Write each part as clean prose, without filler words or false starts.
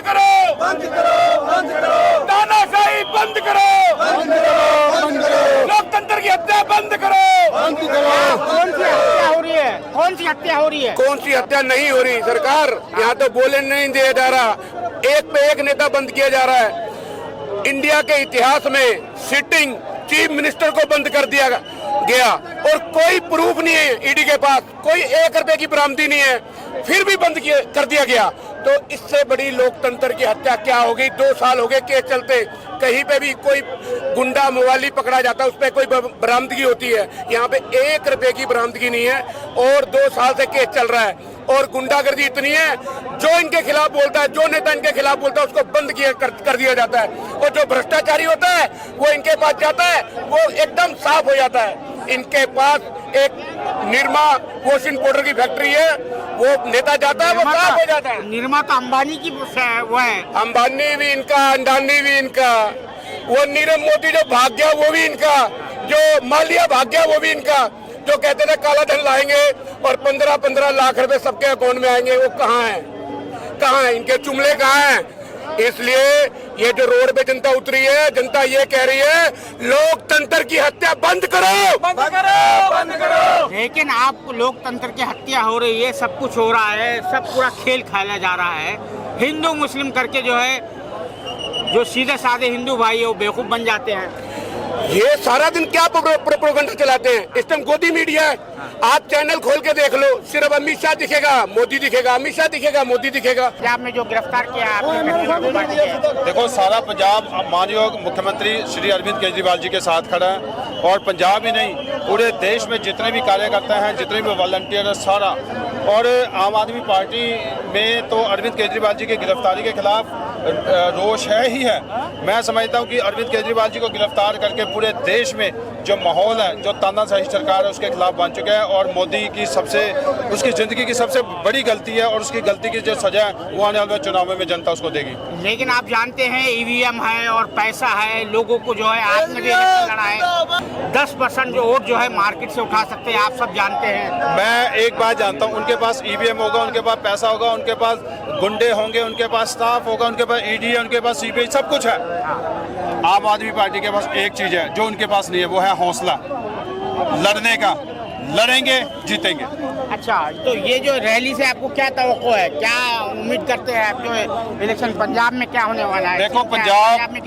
करो, बंद करो, बंद करो, तानाशाही बंद करो, बंद करो, बंद करो, लोकतंत्र की हत्या बंद करो, बंद करो। कौन सी हत्या हो रही है? कौन सी हत्या हो रही है? कौन सी हत्या नहीं हो रही सरकार, यहाँ तो बोले नहीं दिया जा रहा। एक पे एक नेता बंद किया जा रहा है। इंडिया के इतिहास में सिटिंग चीफ मिनिस्टर को बंद कर दिया गया और कोई प्रूफ नहीं है ईडी के पास, कोई 1 रुपए की बरामदी नहीं है, फिर भी बंद कर दिया गया। तो इससे बड़ी लोकतंत्र की हत्या क्या होगी? 2 साल हो गए केस चलते, कहीं पे भी कोई गुंडा मवाली पकड़ा जाता है उस पर कोई बरामदगी होती है, यहाँ पे 1 रुपए की बरामदगी नहीं है और 2 साल से केस चल रहा है। और गुंडागर्दी इतनी है, जो इनके खिलाफ बोलता है, जो नेता इनके खिलाफ बोलता है, उसको बंद कर दिया जाता है। और जो भ्रष्टाचारी होता है वो इनके पास जाता है, वो एकदम साफ हो जाता है। इनके पास एक निरमा वॉशिंग पाउडर की फैक्ट्री है, वो नेता जाता है वो साफ हो जाता है। निरमा तो अंबानी की वो है, अंबानी भी इनका, अंडानी भी इनका, वो नीरव मोदी जो भाग गया वो भी इनका, जो मालिया भाग गया वो भी इनका, जो कहते थे काला धन लाएंगे और 15-15 लाख रुपए सबके अकाउंट में आएंगे, वो कहाँ है? कहाँ है? इनके जुमले कहाँ हैं? इसलिए ये जो रोड पे जनता उतरी है, जनता ये कह रही है लोकतंत्र की हत्या बंद करो, बंद करो, बंद करो। लेकिन आप लोकतंत्र की हत्या हो रही है, सब कुछ हो रहा है, सब पूरा खेल खेला जा रहा है। हिंदू मुस्लिम करके जो है, जो सीधे साधे हिंदू भाई है वो बेवकूफ बन जाते हैं। ये सारा दिन क्या प्रोपेगेंडा चलाते हैं? इस टाइम गोदी मीडिया है, आप चैनल खोल के देख लो, सिर्फ अमित शाह दिखेगा, मोदी दिखेगा, अमित शाह दिखेगा, मोदी दिखेगा। पंजाब में जो गिरफ्तार किया आपने, देखो सारा पंजाब माननीय मुख्यमंत्री श्री अरविंद केजरीवाल जी के साथ खड़ा है और पंजाब ही नहीं पूरे देश में जितने भी कार्यकर्ता हैं, जितने भी वॉलंटियर हैं, सारा। और आम आदमी पार्टी में तो अरविंद केजरीवाल जी की गिरफ्तारी के खिलाफ रोष है ही है। मैं समझता हूं कि अरविंद केजरीवाल जी को गिरफ्तार करके पूरे देश में जो माहौल है, जो तानाशाही सरकार है, उसके खिलाफ बन चुका है और मोदी की उसकी जिंदगी की सबसे बड़ी गलती है और उसकी गलती की जो सजा है वो आने वाले चुनाव में जनता उसको देगी। लेकिन आप जानते हैं ईवीएम है और पैसा है, लोगों को जो है आत्मनिर्भर लड़ा है, 10% जो वोट जो है मार्केट से उठा सकते हैं, आप सब जानते हैं। मैं एक बात जानता हूँ, उनके पास ईवीएम होगा, उनके पास पैसा होगा, उनके पास गुंडे होंगे, उनके पास स्टाफ होगा, उनके पास ईडी है, उनके पास सीबीआई, सब कुछ है। आम आदमी पार्टी के पास एक चीज है जो उनके पास नहीं है, वो है हौसला लड़ने का। लड़ेंगे, जीतेंगे। अच्छा, तो ये जो रैली से आपको क्या तवक्को है, क्या उम्मीद करते हैं आप? जो इलेक्शन पंजाब में क्या होने वाला है? देखो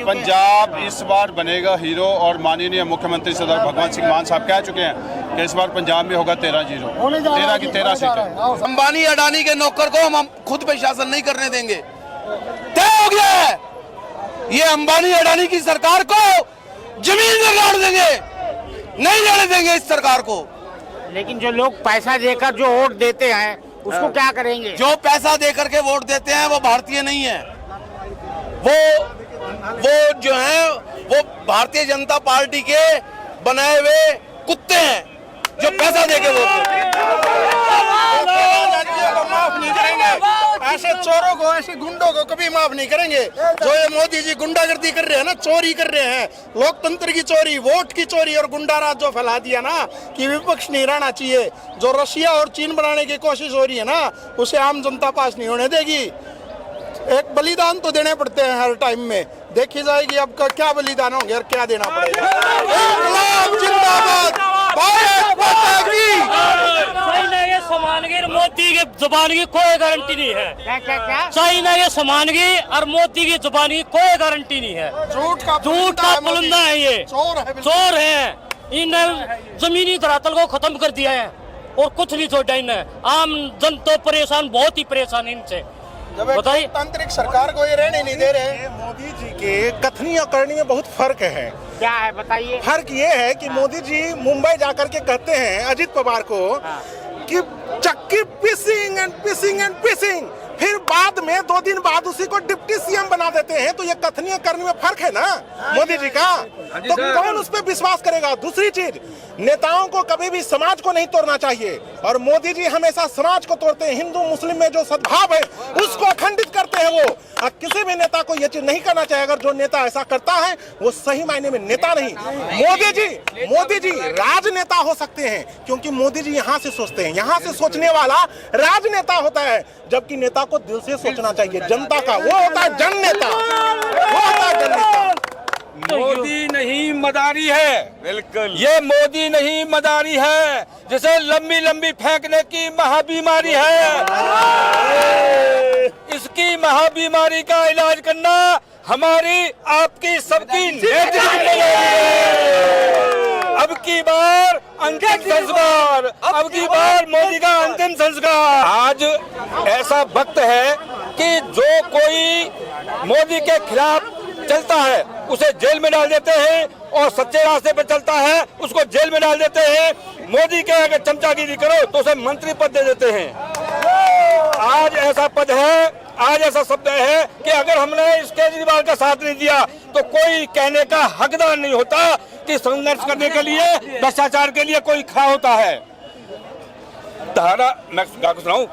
पंजाब इस बार बनेगा हीरो और माननीय मुख्यमंत्री सरदार भगवंत सिंह मान साहब कह चुके हैं कि इस बार पंजाब में होगा 13-0, 13 की 13 सीटें। अंबानी अडानी के नौकर को हम खुद पे शासन नहीं करने देंगे, तय हो गया है। ये अंबानी अडानी की सरकार को जमीन में गाड़ देंगे, नहीं जाने देंगे इस सरकार को। लेकिन जो लोग पैसा देकर जो वोट देते हैं उसको क्या करेंगे? जो पैसा देकर के वोट देते हैं वो भारतीय नहीं है, वो जो है वो भारतीय जनता पार्टी के बनाए हुए कुत्ते हैं जो पैसा देके वोट देते हैं। माफ नहीं करेंगे ऐसे चोरों को, ऐसे गुंडों को कभी माफ नहीं करेंगे। जो ये मोदी जी गुंडागर्दी कर रहे हैं ना, चोरी कर रहे हैं, लोकतंत्र की चोरी, वोट की चोरी और गुंडाराज जो फैला दिया ना कि विपक्ष नहीं रहना चाहिए, जो रशिया और चीन बनाने की कोशिश हो रही है ना, उसे आम जनता पास नहीं होने देगी। एक बलिदान तो देने पड़ते हैं हर टाइम में, देखी जाएगी अब का क्या बलिदान होंगे और क्या देना पड़ेगा। जिंदाबाद, भारत माता की। समानगी और मोदी की जुबान की कोई गारंटी नहीं है। क्या? चाइना ये समानगी और मोदी की जुबान की कोई गारंटी नहीं है। झूठ का पुलिंदा है, ये चोर है। इन जमीनी धरातल को खत्म कर दिया है और कुछ नहीं छोड़ा इन्हें। आम जनता परेशान, बहुत ही परेशान इनसे। बताइए, तांत्रिक सरकार को ये रहने नहीं दे रहे। मोदी जी के कथनी और करनी में बहुत फर्क है। क्या है बताइए? फर्क ये है कि मोदी जी मुंबई जाकर के कहते हैं अजित पवार को कि चक्की पिसिंग एंड पिसिंग एंड पिसिंग, फिर बाद में 2 दिन बाद उसी को डिप्टी सीएम बना देते हैं। तो ये कथनी करने में फर्क है ना मोदी जी का, तो कौन उस पर विश्वास करेगा? दूसरी चीज, नेताओं को कभी भी समाज को नहीं तोड़ना चाहिए और मोदी जी हमेशा समाज को तोड़ते हैं। हिंदू मुस्लिम में जो सद्भाव है उसको अखंडित करते हैं वो। किसी भी नेता को ये चीज नहीं करना चाहिए। अगर जो नेता ऐसा करता है वो सही मायने में नेता नहीं। मोदी जी राजनेता हो सकते हैं क्योंकि मोदी जी यहाँ से सोचते हैं, यहाँ से सोचने वाला राजनेता होता है, जबकि नेता को दिल से सोचना चाहिए। जनता का वो होता है जन नेता, वो होता है जन नेता। मोदी नहीं मदारी है, बिल्कुल ये मोदी नहीं मदारी है, जिसे लंबी लंबी फेंकने की महाबीमारी है। इसकी महाबीमारी का इलाज करना हमारी आपकी सबकी नैतिक जिम्मेदारी है। अब की बार अंतिम संस्कार, अब की बार मोदी का अंतिम संस्कार। आज ऐसा वक्त है कि जो कोई मोदी के खिलाफ चलता है उसे जेल में डाल देते हैं, और सच्चे रास्ते पर चलता है उसको जेल में डाल देते हैं। मोदी के अगर चमचागिरी करो तो उसे मंत्री पद दे देते हैं। आज ऐसा पद है, आज ऐसा शब्द है कि अगर हमने इस केजरीवाल का साथ नहीं दिया तो कोई कहने का हकदार नहीं होता कि संघर्ष करने के लिए, भ्रष्टाचार के लिए कोई खड़ा होता है। धारा, मैं गा के सुनाऊं,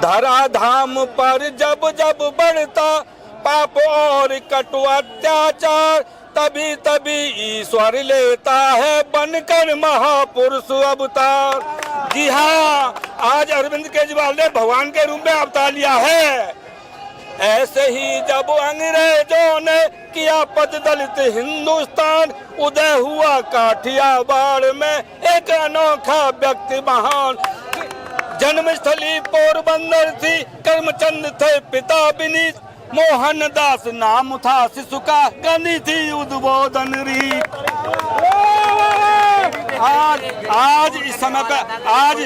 धरा धाम पर जब जब बढ़ता पाप और कटु अत्याचार, तभी तभी ईश्वर लेता है बनकर महापुरुष अवतार। जी हाँ, आज अरविंद केजरीवाल ने भगवान के रूप में अवतार लिया है। ऐसे ही जब अंग्रेजों ने किया पद दलित हिंदुस्तान, उदय हुआ काठियावाड़ में एक अनोखा व्यक्ति महान। जन्मस्थली पोरबंदर थी, करमचंद थे पिता विनीत, मोहनदास नाम था शिशु का, गांधी थी उद्बोधन रीत। आज इस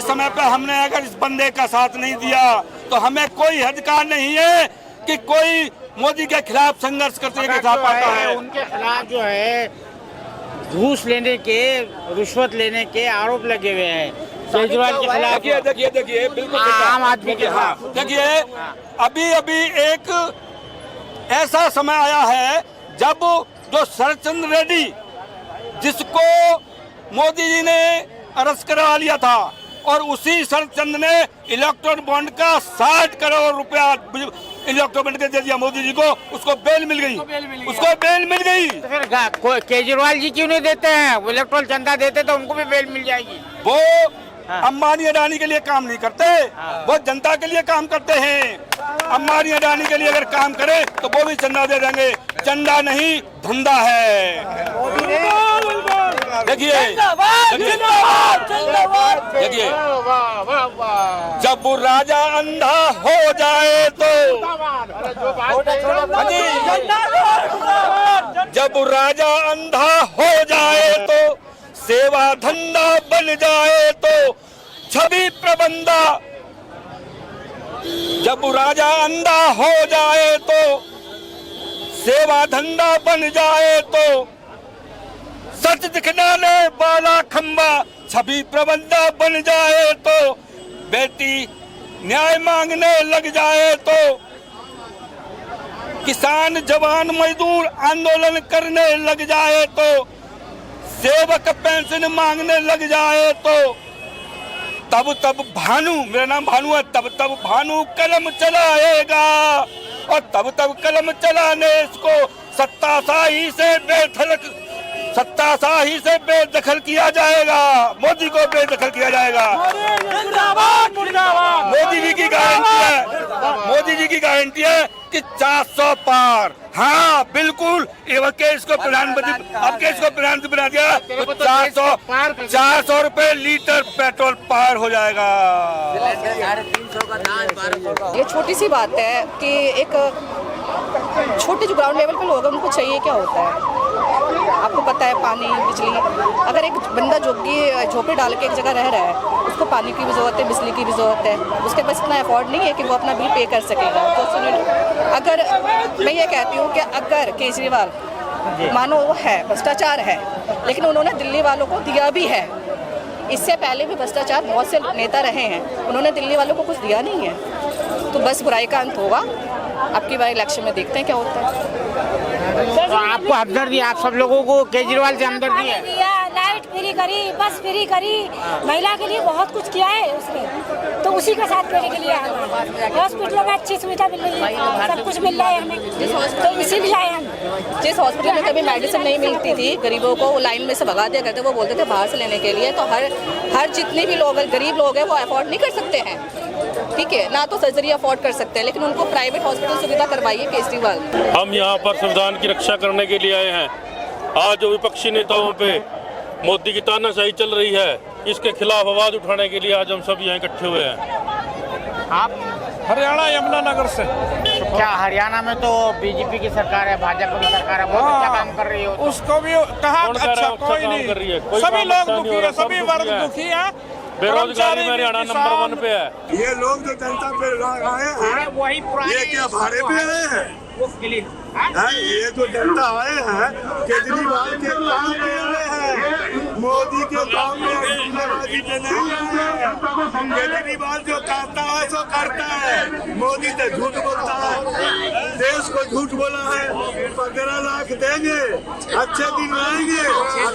समय पे हमने अगर इस बंदे का साथ नहीं दिया तो हमें कोई अधिकार नहीं है कि कोई मोदी के खिलाफ संघर्ष करते के साथ आता है। उनके खिलाफ जो है घूस लेने के, रिश्वत लेने के आरोप लगे हुए हैं केजरीवाल के खिलाफ। देखिए बिल्कुल आम आदमी के खिलाफ। देखिए अभी एक ऐसा समय आया है जब जो शरदचंद्र रेड्डी, जिसको मोदी जी ने अरेस्ट करवा लिया था, और उसी शरदचंद्र ने इलेक्ट्रॉन बॉन्ड का 60 करोड़ रुपया इलेक्ट्रॉन बॉन्ड के दे दिया मोदी जी को, उसको बेल मिल गई, उसको बेल मिल गई। तो फिर केजरीवाल जी क्यों नहीं देते हैं? वो इलेक्ट्रॉल चंदा देते तो उनको भी बेल मिल जाएगी। वो अंबानी अडानी के लिए काम नहीं करते, वो जनता के लिए काम करते हैं। अंबानी अडानी के लिए अगर काम करे तो वो भी चंदा दे देंगे। चंदा नहीं, धंधा है। देखिए जब राजा अंधा हो जाए तो, जब राजा अंधा हो जाए तो, सेवा धंधा बन जाए तो छवि प्रबंधा। जब राजा अंधा हो जाए तो, सेवा धंधा बन जाए तो, सच दिखलाने वाला खंबा छवि प्रबंधा बन जाए तो, बेटी न्याय मांगने लग जाए तो, किसान जवान मजदूर आंदोलन करने लग जाए तो, सेवक पेंशन मांगने लग जाए तो, तब भानु, मेरा नाम भानु है, तब भानु कलम चलाएगा, और तब कलम चलाने इसको सत्ताशाही से बेदखल किया जाएगा। मोदी को बेदखल किया जाएगा। मोदी जी की गारंटी है, मोदी जी की गारंटी है कि 400 पार। हाँ बिल्कुल, अब केस को प्रधानमंत्री बना दिया तो 400 रुपए लीटर पेट्रोल पार हो जाएगा। ये छोटी सी बात है कि एक छोटे जो ग्राउंड लेवल पे लोग हैं उनको चाहिए क्या होता है। आपको पता है पानी, बिजली, अगर एक बंदा झोपड़ी डाल के एक जगह रह रहा है, उसको पानी की भी ज़रूरत है, बिजली की भी ज़रूरत है, उसके पास इतना अफोर्ड नहीं है कि वो अपना बिल पे कर सकेगा। तो अगर मैं ये कहती हूँ कि अगर केजरीवाल मानो वो है भ्रष्टाचार है, लेकिन उन्होंने दिल्ली वालों को दिया भी है। इससे पहले भी भ्रष्टाचार बहुत से नेता रहे हैं, उन्होंने दिल्ली वालों को कुछ दिया नहीं है। तो बस बुराई का अंत होगा। आपकी बार इलेक्शन में देखते हैं क्या होता है। तो आपको हमदर्दी, आप सब लोगों को केजरीवाल से हमदर्दी है? लाइट फ्री करी, बस फ्री करी, महिला के लिए बहुत कुछ किया है उसने, तो उसी का साथ देने के लिए हॉस्पिटलों में अच्छी सुविधा मिल रही है, सब कुछ मिल रहा है हमें, तो इसीलिए आए हम। जिस हॉस्पिटल में कभी मेडिसिन नहीं मिलती थी, गरीबों को वो लाइन में से भगा दिया करते, वो बोलते थे बाहर से लेने के लिए। तो हर जितने भी लोग गरीब लोग हैं वो अफोर्ड नहीं कर सकते हैं। ठीक है ना, तो सर्जरी अफोर्ड कर सकते हैं, लेकिन उनको प्राइवेट हॉस्पिटल सुविधा करवाइए केजरीवाल। हम यहाँ पर संविधान की रक्षा करने के लिए आए हैं। आज जो विपक्षी नेताओं पे मोदी की तानाशाही चल रही है, इसके खिलाफ आवाज उठाने के लिए आज हम सब यहाँ इकट्ठे हुए हैं। आप हरियाणा यमुनानगर से। क्या हरियाणा में तो बीजेपी की सरकार है, भाजपा की सरकार है, बहुत अच्छा काम कर रही है। उसको भी कहा कौन कह रहा अच्छा है कोई काम नहीं, कर रही है? कोई सभी काम लोग अच्छा नहीं दुखी हो है, रहा, सभी सब वर्ग दुखी है। दुखी है। बेरोजगारी में हरियाणा नंबर 1 पे है। ये लोग जो जनता पे आए हैं, वही ये क्या भाड़े पे आए हैं? ये जो जनता आए हैं केजरीवाल के काम पे आए हैं, मोदी के काम पे गुंडाबाजी पे नहीं आए हैं। केजरीवाल जो कहता है सो करता है, मोदी तो झूठ बोलता है, देश को झूठ बोला है। 15 लाख देंगे, अच्छे दिन लाएंगे,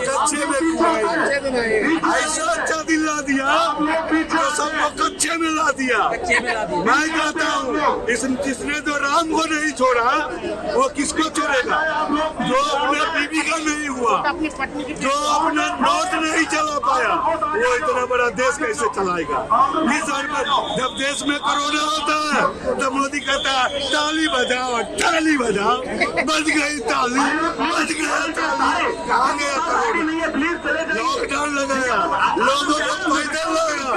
कच्चे में खुआएंगे। ऐसा अच्छा दिन ला दिया जो सबको कच्चे में ला दिया। मैं कहता हूँ जिसने जो राम को नहीं छोड़ा वो किसको छोड़ेगा? जो अपने बीवी का नहीं हुआ, जो अपना नोट नहीं चला पाया, वो इतना बड़ा देश कैसे चलाएगा? इस हाल में जब देश में कोरोना होता है तो मोदी कहता है ताली बजाओ, ताली बजाओ, बज गई ताली, बज गया ताली। कहाँ गया कोरोना? लॉकडाउन लगाया, लोगों को पैदल लगा,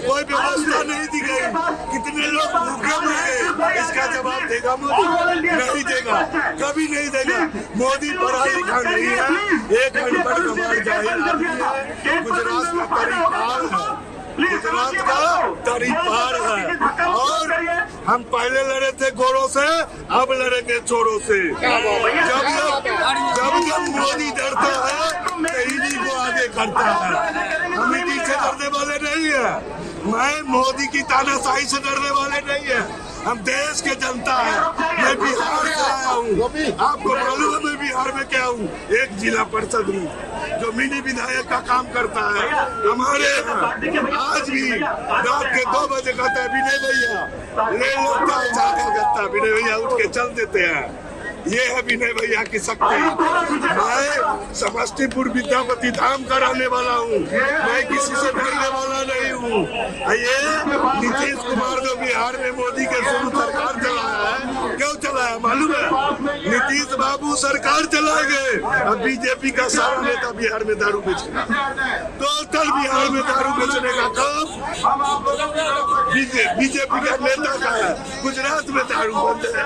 कोई व्यवस्था नहीं दी गई, कितने लोग भूखे मरे, इसका जवाब देगा मोदी? नहीं देगा, कभी नहीं देगा। मोदी पढ़ा लिखा नहीं है, एक अनपढ़ कमार जाहिल आदमी है। गुजरात का तरीपार है, गुजरात का तरीपार है। और हम पहले लड़े थे गोरों से, अब लड़ेंगे चोरों से। जब मोदी डरता है तो इन्हीं को आगे करता है। हम इन्हीं से डरने वाले नहीं है। मैं मोदी की तानाशाही से डरने वाले नहीं है। हम देश के जनता है। मैं बिहार से आया हूँ, आपको मालूम है मैं बिहार में क्या हूँ? एक जिला परिषद हूँ जो मिनी विधायक का काम करता है। हमारे यहाँ आज भी रात के 2 बजे कहता है विनय भैया ले लगता है जाकर गत्ता, विनय भैया उठ के चल देते हैं। ये है विनय भैया की शक्ति। मैं समस्तीपुर विद्यापति धाम का रहने वाला हूँ, मैं किसी से डरने वाला नहीं हूँ। ये नीतीश कुमार जो बिहार में मोदी के शुरू सरकार चलाया है, क्यों चलाया मालूम है? नीतीश बाबू सरकार चलाएंगे, अब बीजेपी का सारा नेता बिहार में दारू बेचेगा। टोटल बिहार में दारू बेचने का काम बीजेपी का नेता का है। गुजरात में दारू बंद है,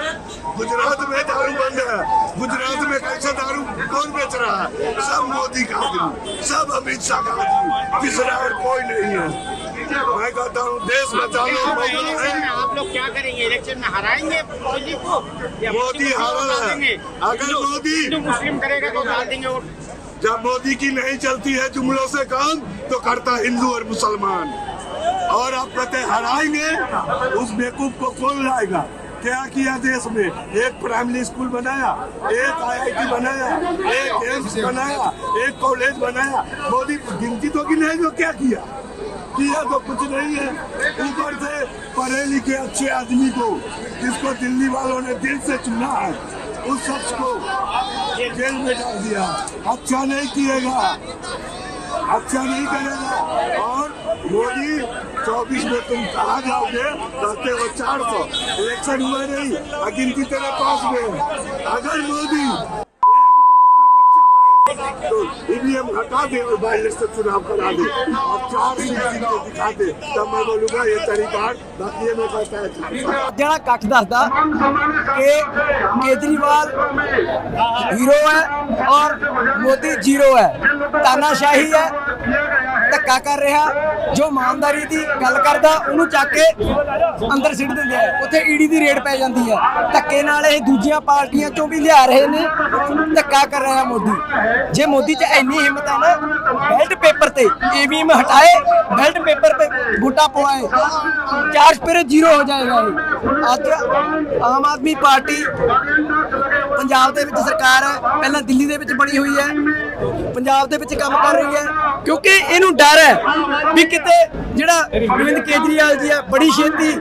गुजरात में दारू बंद है। गुजरात में कैसे दारू कौन बेच रहा है? सब मोदी का आदमी, सब अमित शाह का आदमी, तीसरा और कोई नहीं है। मैं कहता हूँ देश बचा लो। आप लोग क्या करेंगे? इलेक्शन में हराएंगे मोदी को? मोदी हारा है। अगर मोदी मुस्लिम करेगा तो डाल देंगे वोट। जब मोदी की नहीं चलती है जुमलों से काम, तो करता हिंदू और मुसलमान। और आप कहते हराएंगे, उस बेवकूफ को कौन लाएगा? क्या किया देश में? एक प्राइमरी स्कूल बनाया, एक IIT बनाया, एक एम्स बनाया, एक कॉलेज बनाया। मोदी गिनती तो की नहीं, जो क्या किया तो कुछ नहीं है। ऊपर से पढ़े लिखे अच्छे आदमी को, जिसको दिल्ली वालों ने दिल से चुना है, उस शख्स को जेल में डाल दिया। अच्छा नहीं किएगा, अच्छा नहीं करेगा। और मोदी 24 में तुम कहा जाओगे, कहते हो 400, इलेक्शन हुआ नहीं, गिनती तेरे पास में। अगर मोदी तो EVM हटा दे और वायरलेस से चुनाव करा दे और 4 सीट जीत के दिखा दे, तब मैं बोलूंगा ये तरीका। बाकी ये मैं कहता है ਜਿਹੜਾ ਕੱਟ ਦੱਸਦਾ ਕਿ केजरीवाल हीरो है और मोदी जीरो है, तानाशाही है, ਧੱਕਾ ਕਰ ਰਿਹਾ। ਜੋ ਇਮਾਨਦਾਰੀ ਦੀ ਗੱਲ ਕਰਦਾ ਉਹਨੂੰ ਚੱਕ ਕੇ ਅੰਦਰ ਸਿੱਟ ਦਿੰਦੇ ਆ, ਉੱਥੇ ਈਡੀ ਦੀ ਰੇਡ ਪੈ ਜਾਂਦੀ ਹੈ। ਧੱਕੇ ਨਾਲ ਇਹ ਦੂਜੀਆਂ ਪਾਰਟੀਆਂ ਚੋਂ ਵੀ ਲਿਆ ਰਹੇ ਨੇ, ਧੱਕਾ ਕਰ ਰਿਹਾ ਮੋਦੀ। ਜੇ ਮੋਦੀ 'ਚ ਇੰਨੀ ਹਿੰਮਤ ਹੈ ਨਾ, ਬੈਲਟ पेपर ते EVM हटाए, बैल्ट पेपर पे वोटा पवाए, 4 पर 0 हो जाएगा। ਅੱਜ ਆਮ ਆਦਮੀ ਪਾਰਟੀ ਪੰਜਾਬ ਦੇ ਵਿੱਚ ਸਰਕਾਰ ਹੈ, ਪਹਿਲਾਂ ਦਿੱਲੀ ਦੇ ਵਿੱਚ ਬਣੀ ਹੋਈ ਹੈ, ਪੰਜਾਬ ਦੇ ਵਿੱਚ ਕੰਮ ਕਰ ਰਹੀ ਹੈ, ਕਿਉਂਕਿ ਇਹਨੂੰ ਡਰ ਹੈ ਵੀ ਕਿਤੇ ਜਿਹੜਾ ਅਰਵਿੰਦ ਕੇਜਰੀਵਾਲ ਜੀ ਹੈ ਬੜੀ ਛੇਤੀ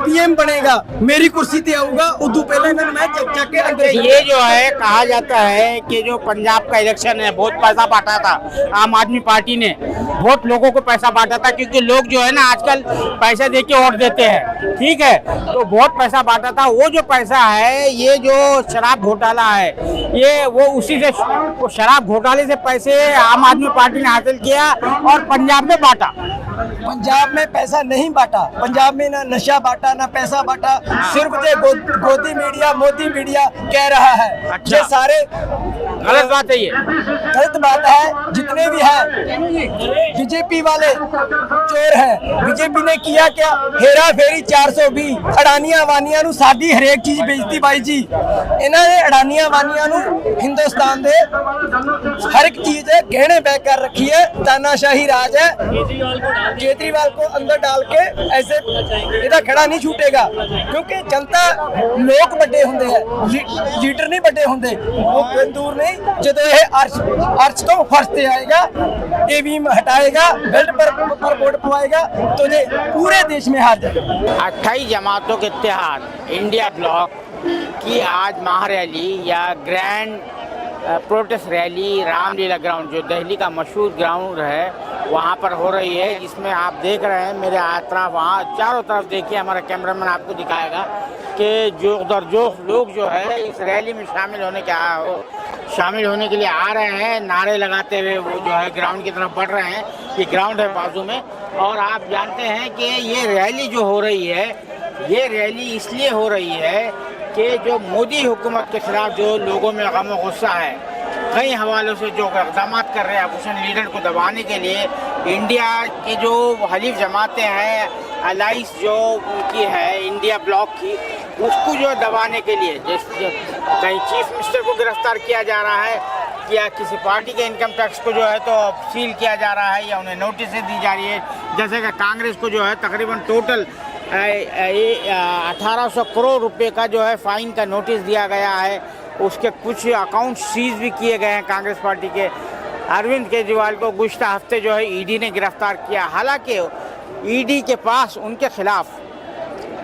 PM बनेगा, मेरी कुर्सी पे आऊंगा, उदू पहले मैं चक के अंदर। ये जो है कहा जाता है कि जो पंजाब का इलेक्शन है बहुत पैसा बांटा था, आम आदमी पार्टी ने वोट लोगों को पैसा बांटा था, क्योंकि लोग जो है ना आजकल पैसा दे के वोट देते हैं, ठीक है। तो बहुत पैसा बांटा था। वो जो पैसा है, ये जो शराब घोटाला है, ये वो उसी से वो शराब घोटाले से पैसे आम आदमी पार्टी ने हासिल किया और पंजाब में बांटा। पंजाब में पैसा नहीं बांटा, पंजाब में ना नशा बांटा ना पैसा बांटा, सिर्फ ये गोदी मीडिया मोदी मीडिया कह रहा है। अच्छा। ये सारे गलत बात है, ये गलत बात है। जितने भी हैं बीजेपी वाले चोर हैं। बीजेपी ने किया क्या? हेरा फेरी 420 अडानिया वानिया नु साडी हरेक चीज बेचती बाई जी। इन्होंने अडानिया वानिया नु हिंदुस्तान दे हर एक चीज गहने बैग कर रखी है। तानाशाही राज है। केजरीवाल को अंदर डाल के ऐसे इधर खड़ा नहीं छूटेगा, क्योंकि जनता लोग बड़े होंगे हैं, लीडर नहीं बड़े होंगे। वो दूर नहीं, जब ये अर्श तो फर्श पे आएगा, ईवीएम हटाएगा, बेल्ट पर वोट पवाएगा तो ये पूरे देश में हार जाएगा। 28 जमातों के इत्तेहाद इंडिया ब्लॉक की आज महारैली या grand protest rally Ramlila ground, जो दिल्ली का मशहूर ग्राउंड है, वहाँ पर हो रही है। जिसमें आप देख रहे हैं मेरे तरफ, वहाँ चारों तरफ देखिए, हमारा कैमरामैन आपको दिखाएगा कि जो लोग जो है इस रैली में शामिल होने के लिए आ रहे हैं, नारे लगाते हुए वो जो है ग्राउंड की तरफ बढ़ रहे हैं। ये ग्राउंड है बाजू में, और आप जानते हैं कि ये रैली जो हो रही है, ये रैली इसलिए हो रही है कि जो मोदी हुकूमत के खिलाफ जो लोगों में गम और गुस्सा है, कई हवालों से जो इक़दाम कर रहे हैं अपोजिशन लीडर को दबाने के लिए, इंडिया की जो हलीफ जमातें हैं, अलाइंस जो उनकी है इंडिया ब्लॉक की, उसको जो दबाने के लिए, जैसे कहीं चीफ मिनिस्टर को गिरफ्तार किया जा रहा है, या किसी पार्टी के इनकम टैक्स को जो है तो सील किया जा रहा है, या उन्हें नोटिस दी जा रही है। जैसे कि कांग्रेस को जो है तकरीबन टोटल 1800 करोड़ रुपए का जो है फाइन का नोटिस दिया गया है। उसके कुछ अकाउंट सीज भी किए गए हैं कांग्रेस पार्टी के। अरविंद केजरीवाल को गुज़श्ता हफ्ते जो है ईडी ने गिरफ्तार किया। हालांकि ईडी के पास उनके खिलाफ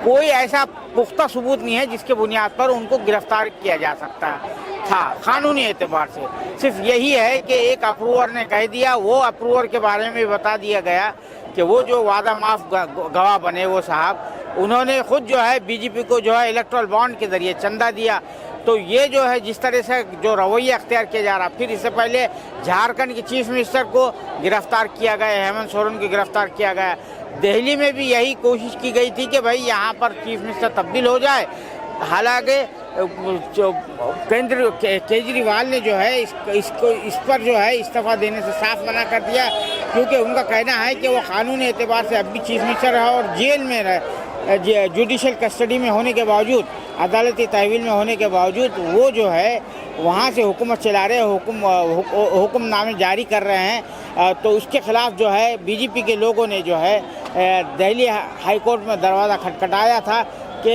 कोई ऐसा पुख्ता सबूत नहीं है जिसके बुनियाद पर उनको गिरफ्तार किया जा सकता था कानूनी एतबार से। सिर्फ यही है कि एक अप्रूवर ने कह दिया, वो अप्रूवर के बारे में बता दिया गया कि वो जो वादा माफ गवाह बने वो साहब, उन्होंने खुद जो है बीजेपी को जो है इलेक्ट्रल बॉन्ड के जरिए चंदा दिया। तो ये जो है जिस तरह से जो रवैया अख्तियार किया जा रहा, फिर इससे पहले झारखंड के चीफ मिनिस्टर को गिरफ्तार किया गया, हेमंत सोरेन को गिरफ्तार किया गया। दिल्ली में भी यही कोशिश की गई थी कि भाई यहाँ पर चीफ मिनिस्टर तब्दील हो जाए। हालांकि केजरीवाल ने जो है इस पर जो है इस्तीफा देने से साफ मना कर दिया, क्योंकि उनका कहना है कि वो कानूनी एतबार से अब भी चीफ मिनिस्टर है और जेल में रहे, जुडिशल कस्टडी में होने के बावजूद, अदालती तहवील में होने के बावजूद वो जो है वहाँ से हुकूमत चला रहे, हुक्मनामे जारी कर रहे हैं। तो उसके खिलाफ जो है बीजेपी के लोगों ने जो है दिल्ली हाई कोर्ट में दरवाज़ा खटखटाया था कि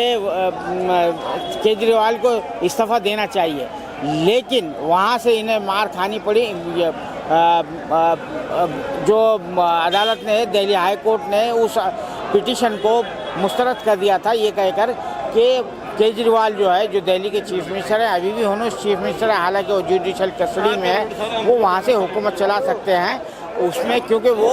केजरीवाल को इस्तीफा देना चाहिए, लेकिन वहाँ से इन्हें मार खानी पड़ी। जो अदालत ने, दिल्ली हाई कोर्ट ने उस पिटीशन को मुस्तरद कर दिया था, ये कहकर कि केजरीवाल जो है, जो दिल्ली के चीफ मिनिस्टर हैं, अभी भी होने चीफ मिनिस्टर है, हालांकि वो जुडिशल कस्टडी में है, वो वहाँ से हुकूमत चला सकते हैं उसमें, क्योंकि वो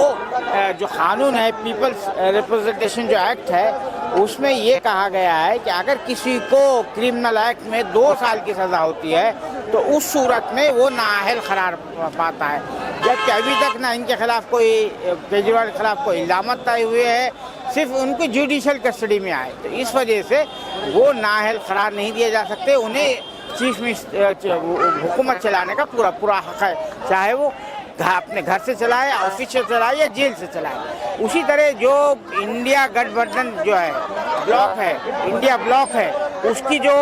जो कानून है पीपल्स रिप्रेजेंटेशन जो एक्ट है, उसमें ये कहा गया है कि अगर किसी को क्रिमिनल एक्ट में 2 साल की सज़ा होती है तो उस सूरत में वो नाअहल करार पाता है। जबकि अभी तक ना इनके खिलाफ कोई, केजरीवाल के खिलाफ कोई इल्ज़ाम तय हुए हैं, सिर्फ उनको जुडिशल कस्टडी में आए, तो इस वजह से वो नाअहल करार नहीं दिए जा सकते। उन्हें चीफ मिनिस्टर हुकूमत चलाने का पूरा हक है, चाहे वो अपने घर से चलाए, ऑफिस से चलाए या जेल से चलाए। उसी तरह जो इंडिया गठबंधन जो है ब्लॉक है, इंडिया ब्लॉक है, उसकी जो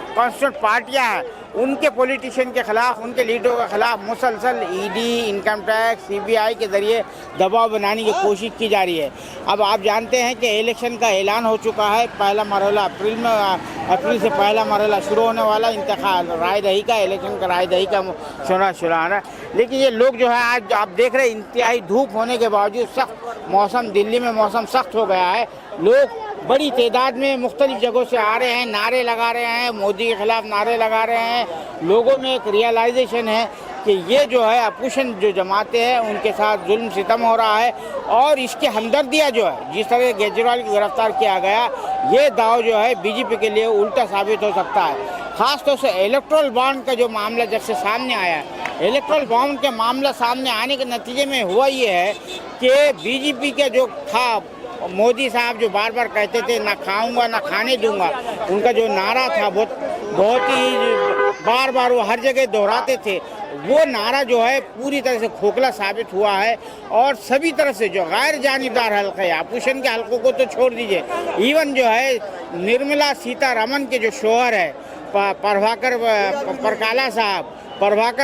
कॉन्स्टिट्यूंट पार्टियां हैं, उनके पॉलिटिशियन के खिलाफ, उनके लीडरों के खिलाफ मुसलसल ईडी, इनकम टैक्स, सीबीआई के जरिए दबाव बनाने की कोशिश की जा रही है। अब आप जानते हैं कि इलेक्शन का ऐलान हो चुका है, पहला मरहला अप्रैल से पहला मरहला शुरू होने वाला, इंतखाब रायदही का, इलेक्शन का रायदही का शुरू हो रहा है। लेकिन ये लोग जो है, आज आप देख रहे हैं इंतहाई धूप होने के बावजूद सख्त मौसम, दिल्ली में मौसम सख्त हो गया है, लोग बड़ी तादाद में मुख्तलिफ जगहों से आ रहे हैं, नारे लगा रहे हैं, मोदी के खिलाफ नारे लगा रहे हैं। लोगों में एक रियलाइजेशन है कि ये जो है अपोजिशन जो जमाते हैं उनके साथ जुल्म सितम हो रहा है, और इसकी हमदर्दियाँ जो है, जिस तरह केजरीवाल को गिरफ्तार किया गया, ये दाव जो है बीजेपी के लिए उल्टा साबित हो सकता है। खास तौर से इलेक्ट्रल बॉन्ड का जो मामला जब से सामने आया, इलेक्ट्रल बॉन्ड के मामला सामने आने के नतीजे में हुआ ये है कि बीजेपी के जो था, मोदी साहब जो बार बार कहते थे ना खाऊंगा ना खाने दूंगा, उनका जो नारा था बहुत ही बार बार वो हर जगह दोहराते थे, वो नारा जो है पूरी तरह से खोखला साबित हुआ है। और सभी तरह से जो गैर जानिबदार हल्के हैं, अपोजिशन के हल्कों को तो छोड़ दीजिए, इवन जो है निर्मला सीतारमण के जो शोहर है प्रभाकर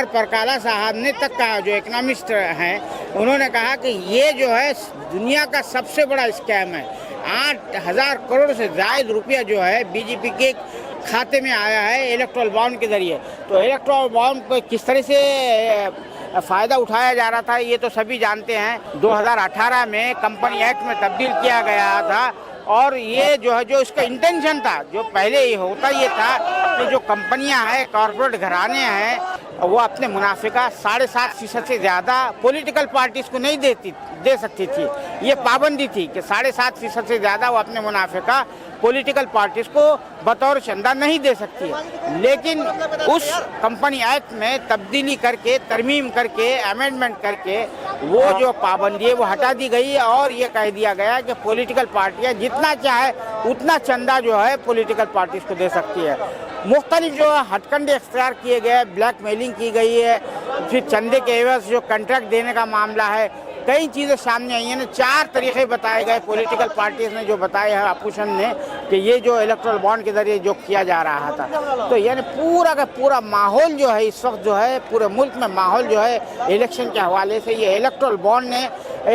परकाला साहब ने तक कहा, जो इकोनॉमिस्ट हैं, उन्होंने कहा कि ये जो है दुनिया का सबसे बड़ा स्कैम है। 8,000 करोड़ से ज़्यादा रुपया जो है बीजेपी के खाते में आया है इलेक्ट्रल बॉन्ड के जरिए। तो इलेक्ट्रल बॉन्ड पर किस तरह से फ़ायदा उठाया जा रहा था ये तो सभी जानते हैं। 2018 में कंपनी एक्ट में तब्दील किया गया था, और ये जो है जो इसका इंटेंशन था, जो पहले ही होता ये था कि जो कंपनियां हैं, कॉरपोरेट घराने हैं, वो अपने मुनाफे का 7.5% से ज़्यादा पॉलिटिकल पार्टीज को नहीं दे सकती थी। ये पाबंदी थी कि 7.5% से ज़्यादा वो अपने मुनाफे का पॉलिटिकल पार्टीज को बतौर चंदा नहीं दे सकती है। लेकिन उस कंपनी एक्ट में तब्दीली करके, तरमीम करके, अमेंडमेंट करके वो जो पाबंदी है वो हटा दी गई, और ये कह दिया गया कि पॉलिटिकल पार्टियां जितना चाहे उतना चंदा जो है पॉलिटिकल पार्टीज को दे सकती है। मुख्तलिफ जो हथकंडे इख्तियार किए गए, ब्लैकमेलिंग की गई है, फिर चंदे के एवज जो कॉन्ट्रैक्ट देने का मामला है, कई चीज़ें सामने आई हैं। 4 तरीक़े बताए गए पॉलिटिकल पार्टीज ने, जो बताए हैं अपोजिशन ने, कि ये जो इलेक्ट्रल बॉन्ड के ज़रिए जो किया जा रहा था। तो यानी पूरा का पूरा माहौल जो है इस वक्त जो है पूरे मुल्क में माहौल जो है इलेक्शन के हवाले से, ये इलेक्ट्रल बॉन्ड ने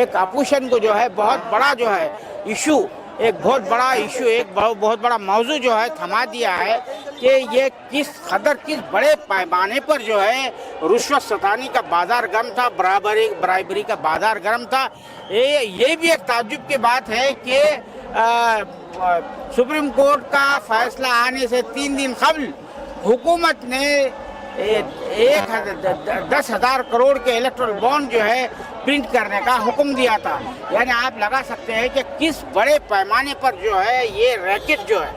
एक अपोजिशन को जो है बहुत बड़ा जो है इशू, एक बहुत बड़ा इशू, एक बहुत बड़ा मौजू जो है थमा दिया है कि ये किस बड़े पैमाने पर जो है रुश्वत सतानी का बाजार गर्म था, बराबरी का बाजार गर्म था। ये भी एक ताज्जुब की बात है कि सुप्रीम कोर्ट का फैसला आने से 3 दिन कबल हुकूमत ने 10,000 करोड़ के इलेक्ट्रल बॉन्ड जो है प्रिंट करने का हुक्म दिया था। यानी आप लगा सकते हैं कि किस बड़े पैमाने पर जो है ये रैकेट जो है,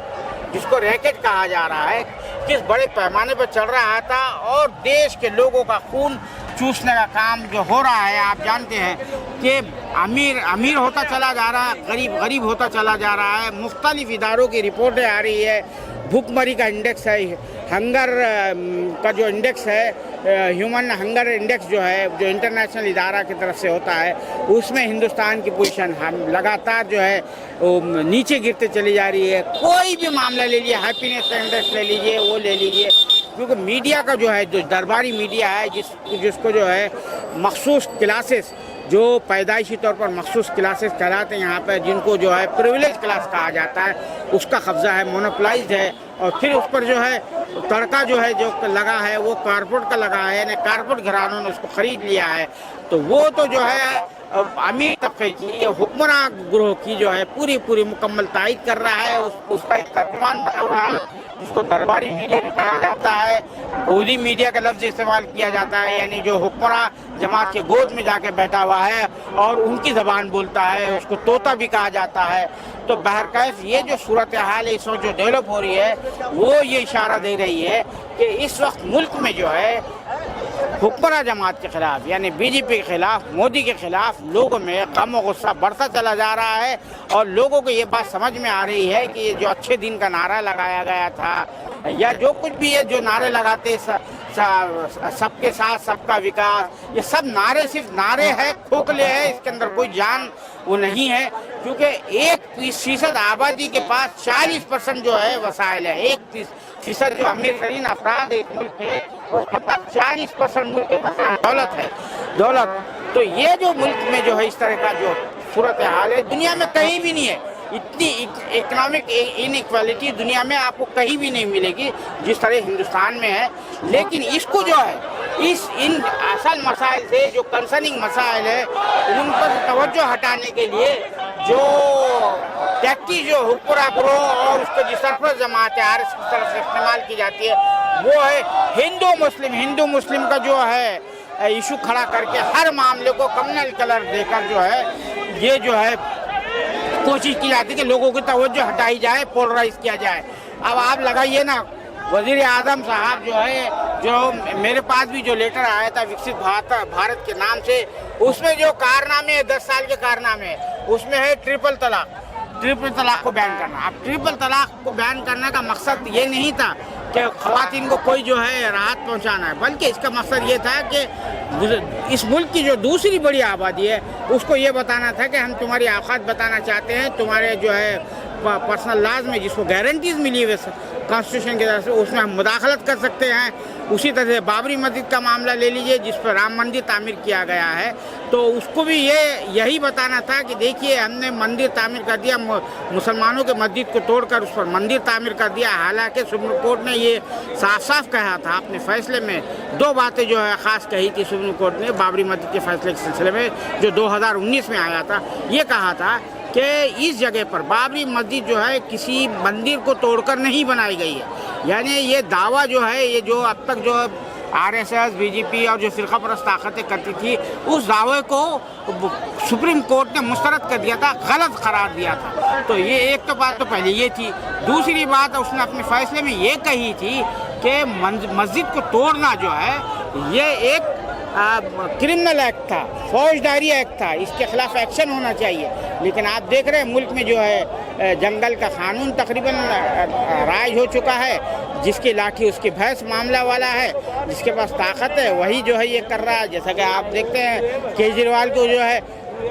जिसको रैकेट कहा जा रहा है, किस बड़े पैमाने पर चल रहा था, और देश के लोगों का खून चूसने का काम जो हो रहा है। आप जानते हैं कि अमीर होता चला जा रहा है, गरीब होता चला जा रहा है। मुख्तलिफ इदारों की रिपोर्टें आ रही है, भूखमरी का इंडेक्स है, हंगर का जो इंडेक्स है, ह्यूमन हंगर इंडेक्स जो है, जो इंटरनेशनल इदारा की तरफ से होता है, उसमें हिंदुस्तान की पोजीशन हम लगातार जो है नीचे गिरते चली जा रही है। कोई भी मामला ले लीजिए, हैप्पीनेस इंडेक्स ले लीजिए, वो ले लीजिए, क्योंकि मीडिया का जो है, जो दरबारी मीडिया है, जिसको जो है मखसूस क्लासेस, जो पैदाइशी तौर पर मखसूस क्लासेस कहलाते हैं यहाँ पर, जिनको जो है प्रिविलेज क्लास कहा जाता है, उसका कब्जा है, मोनोपोलाइज्ड है। और फिर उस पर जो है तड़का जो है जो लगा है वो कारपोरेट का लगा है, यानी कारपोरेट घरानों ने उसको खरीद लिया है। तो वो तो जो है अमीर तबके की, हुक्मरान ग्रोह की जो है पूरी मुकम्मल तायद कर रहा है। उसका एक तर्जुमान बना हुआ है, जिसको दरबारी मीडिया भी कहा जाता है, गोदी मीडिया का लफ्ज़ इस्तेमाल किया जाता है, यानी जो हुक्मरान जमात के गोद में जाके बैठा हुआ है और उनकी ज़बान बोलता है, उसको तोता भी कहा जाता है। तो बहरकैफ ये जो सूरत हाल है इस वक्त जो डेवलप हो रही है, वो ये इशारा दे रही है कि इस वक्त मुल्क में जो है हुक्मरां जमात के खिलाफ, यानी बीजेपी के खिलाफ, मोदी के खिलाफ लोगों में गम और गुस्सा बढ़ता चला जा रहा है। और लोगों को ये बात समझ में आ रही है कि ये जो अच्छे दिन का नारा लगाया गया था, या जो कुछ भी है जो नारे लगाते सबके साथ सबका विकास, ये सब नारे सिर्फ नारे हैं, खोखले हैं, इसके अंदर कोई जान वो नहीं है। क्योंकि 1% आबादी के पास 40% जो है वसाइल है। 1% जो अमीर तरीन अफराद एक मुल्क है, उसके पास 40% मुल्क के पास दौलत। तो ये जो मुल्क में जो है इस तरह का जो सूरत हाल है, दुनिया में कहीं भी नहीं है। इतनी इकोनॉमिक इनइक्वालिटी दुनिया में आपको कहीं भी नहीं मिलेगी जिस तरह हिंदुस्तान में है। लेकिन इसको जो है इन असल मसाइल से, जो कंसर्निंग मसाइल है, उन पर तवज्जो हटाने के लिए जो टैक्टिक जो हुक्मरान ग्रोह और उसको जिस सरफराज जमात है RSS की तरफ से इस्तेमाल की जाती है, वो है हिंदू मुस्लिम का जो है इशू खड़ा करके हर मामले को कम्युनल कलर देकर जो है ये जो है कोशिश की जाती है कि लोगों की तवज्जो हटाई जाए, पोलराइज किया जाए। अब आप लगाइए ना, वजीर आजम साहब जो है, जो मेरे पास भी जो लेटर आया था विकसित भारत के नाम से, उसमें जो कारनामे है 10 साल के कारनामे, उसमें है ट्रिपल तलाक को बैन करना। अब ट्रिपल तलाक को बैन करने का मकसद ये नहीं था कि ख़वातीन को कोई जो है राहत पहुंचाना है, बल्कि इसका मकसद ये था कि इस मुल्क की जो दूसरी बड़ी आबादी है उसको ये बताना था कि हम तुम्हारी औकात बताना चाहते हैं, तुम्हारे जो है पर्सनल लॉज में जिसको गारंटीज मिली हुई कॉन्स्टिट्यूशन की तरफ से, उसमें हम मुदाखलत कर सकते हैं। उसी तरह से बाबरी मस्जिद का मामला ले लीजिए, जिस पर राम मंदिर तामीर किया गया है, तो उसको भी यही बताना था कि देखिए हमने मंदिर तामीर कर दिया, मुसलमानों के मस्जिद को तोड़कर उस पर मंदिर तामीर कर दिया। हालांकि सुप्रीम कोर्ट ने ये साफ साफ कहा था अपने फैसले में, 2 बातें जो है ख़ास कही थी सुप्रीम कोर्ट ने बाबरी मस्जिद के फैसले के सिलसिले में, जो 2019 में आया था। ये कहा था कि इस जगह पर बाबरी मस्जिद जो है किसी मंदिर को तोड़कर नहीं बनाई गई है। यानी ये दावा जो है, ये जो अब तक जो आरएसएस, बीजेपी और जो फ़िरक़ा परस्त ताकतें करती थी, उस दावे को सुप्रीम कोर्ट ने मुस्तरद कर दिया था, गलत करार दिया था। तो ये एक तो बात तो पहले ये थी। दूसरी बात उसने अपने फैसले में ये कही थी कि मस्जिद को तोड़ना जो है ये एक क्रिमिनल एक्ट था, फौजदारी एक्ट था, इसके खिलाफ एक्शन होना चाहिए। लेकिन आप देख रहे हैं मुल्क में जो है जंगल का कानून तकरीबन राज हो चुका है, जिसकी लाठी उसकी भैंस मामला वाला है, जिसके पास ताकत है वही जो है ये कर रहा है। जैसा कि आप देखते हैं केजरीवाल को जो है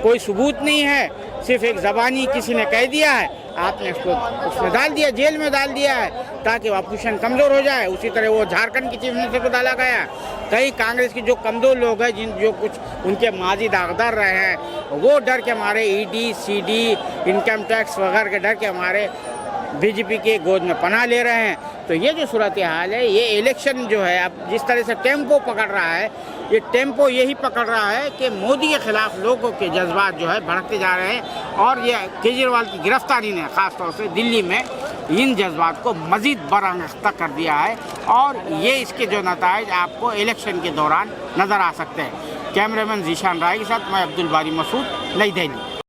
कोई सबूत नहीं है, सिर्फ एक ज़बानी किसी ने कह दिया है, आपने उसको उसमें डाल दिया, जेल में डाल दिया है ताकि अपोजिशन कमज़ोर हो जाए। उसी तरह वो झारखंड की चीफ मिनिस्टर को डाला गया। कई कांग्रेस के जो कमज़ोर लोग हैं, जो कुछ उनके माजी दागदार रहे हैं, वो डर के मारे ईडी, सीडी, इनकम टैक्स वगैरह के डर के मारे बीजेपी के गोद में पनाह ले रहे हैं। तो ये जो सूरत हाल है, ये इलेक्शन जो है अब जिस तरह से टेम्पो पकड़ रहा है, ये टेम्पो यही पकड़ रहा है कि मोदी के खिलाफ लोगों के जज्बात जो है भड़कते जा रहे हैं। और ये केजरीवाल की गिरफ्तारी ने ख़ास तौर से दिल्ली में इन जज्बात को मज़ीद बरआंगेख्ता कर दिया है, और ये इसके जो नताइज आपको इलेक्शन के दौरान नज़र आ सकते हैं। कैमरामैन जीशान राय के साथ मैं अब्दुल बारी मसूद, नई दिल्ली।